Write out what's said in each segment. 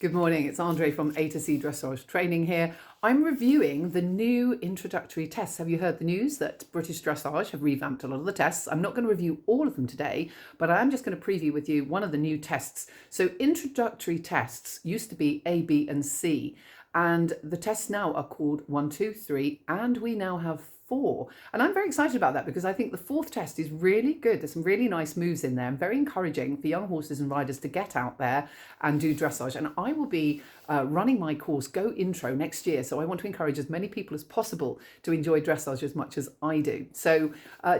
Good morning, it's Andre from A to C Dressage Training here. I'm reviewing the new introductory tests. Have you heard the news that British Dressage have revamped a lot of the tests? I'm not going to review all of them today, but I am just going to preview with you one of the new tests. So introductory tests used to be A, B and C, and the tests now are called 1, 2, 3, and we now have 4. And I'm very excited about that because I think the fourth test is really good. There's some really nice moves in there and very encouraging for young horses and riders to get out there and do dressage. And I will be running my course Go Intro next year. So I want to encourage as many people as possible to enjoy dressage as much as I do. So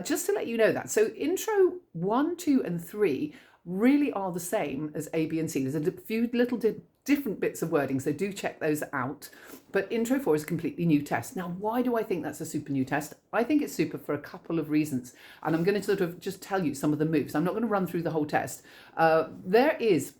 just to let you know that. So intro 1, 2 and 3 really are the same as A, B and C. There's a few little different bits of wording, so do check those out. But Intro 4 is a completely new test. Now, why do I think that's a super new test? I think it's super for a couple of reasons. And I'm going to sort of just tell you some of the moves. I'm not going to run through the whole test. There is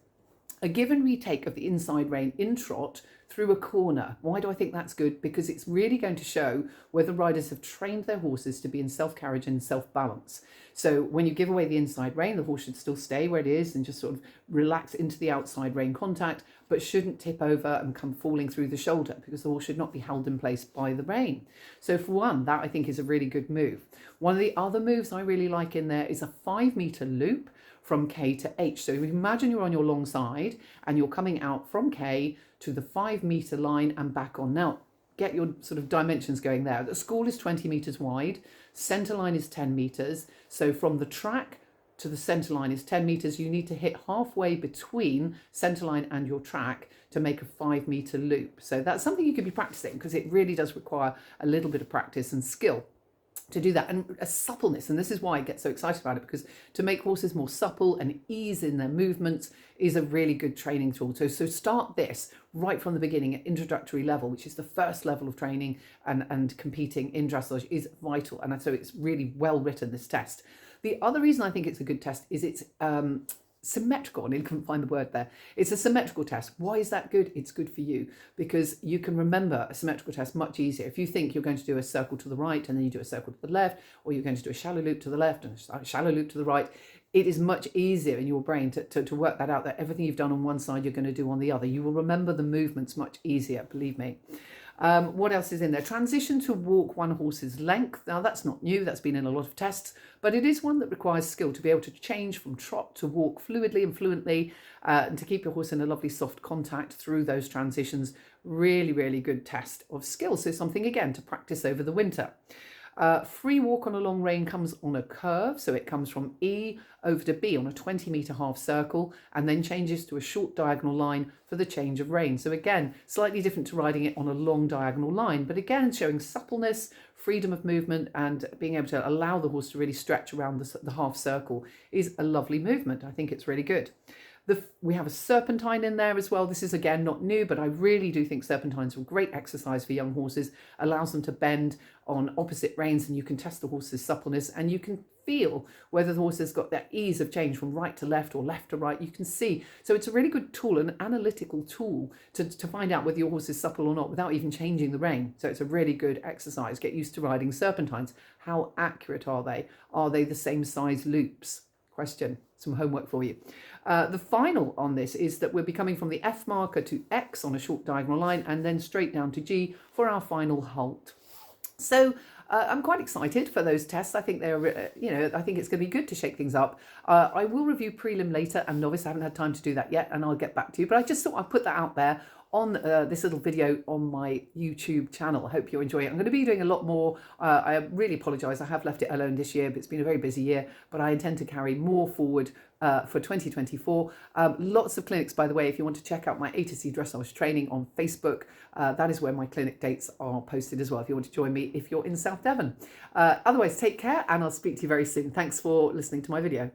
a give and retake of the inside rein in trot through a corner. Why do I think that's good? Because it's really going to show whether riders have trained their horses to be in self-carriage and self-balance. So when you give away the inside rein, the horse should still stay where it is and just sort of relax into the outside rein contact, but shouldn't tip over and come falling through the shoulder because the horse should not be held in place by the rein. So for one, that I think is a really good move. One of the other moves I really like in there is a 5-meter loop from K to H. So imagine you're on your long side and you're coming out from K to the 5-meter line and back on. Now, get your sort of dimensions going there. The school is 20 meters wide, center line is 10 meters. So from the track to the center line is 10 meters. You need to hit halfway between center line and your track to make a 5-meter loop. So that's something you could be practicing because it really does require a little bit of practice and skill to do that, and a suppleness. And this is why I get so excited about it, because to make horses more supple and ease in their movements is a really good training tool. So start this right from the beginning at introductory level, which is the first level of training and competing in dressage is vital. And so it's really well written, this test. The other reason I think it's a good test is it's symmetrical. I couldn't find the word there. It's a symmetrical test. Why is that good? It's good for you because you can remember a symmetrical test much easier. If you think you're going to do a circle to the right and then you do a circle to the left, or you're going to do a shallow loop to the left and a shallow loop to the right, it is much easier in your brain to work that out, that everything you've done on one side you're going to do on the other. You will remember the movements much easier, believe me. What else is in there? Transition to walk one horse's length. Now that's not new, that's been in a lot of tests, but it is one that requires skill to be able to change from trot to walk fluidly and fluently and to keep your horse in a lovely soft contact through those transitions. Really, really good test of skill. So something again to practice over the winter. Free walk on a long rein comes on a curve, so it comes from E over to B on a 20-meter half circle and then changes to a short diagonal line for the change of rein. So again, slightly different to riding it on a long diagonal line, but again showing suppleness, freedom of movement and being able to allow the horse to really stretch around the half circle is a lovely movement. I think it's really good. We have a serpentine in there as well. This is again not new, but I really do think serpentines are a great exercise for young horses. Allows them to bend on opposite reins and you can test the horse's suppleness and you can feel whether the horse has got that ease of change from right to left or left to right. You can see. So it's a really good tool, an analytical tool to find out whether your horse is supple or not without even changing the rein. So it's a really good exercise. Get used to riding serpentines. How accurate are they? Are they the same size loops? Question, some homework for you. The final on this is that we'll be coming from the F marker to X on a short diagonal line and then straight down to G for our final halt. So I'm quite excited for those tests. I think they're, I think it's going to be good to shake things up. I will review prelim later and novice. I haven't had time to do that yet and I'll get back to you. But I just thought I'd put that out there on this little video on my YouTube channel. I hope you enjoy it. I'm going to be doing a lot more. I really apologise. I have left it alone this year, but it's been a very busy year. But I intend to carry more forward for 2024. Lots of clinics, by the way, if you want to check out my A to C dressage training on Facebook, that is where my clinic dates are posted as well, if you want to join me if you're in South Devon. Otherwise, take care and I'll speak to you very soon. Thanks for listening to my video.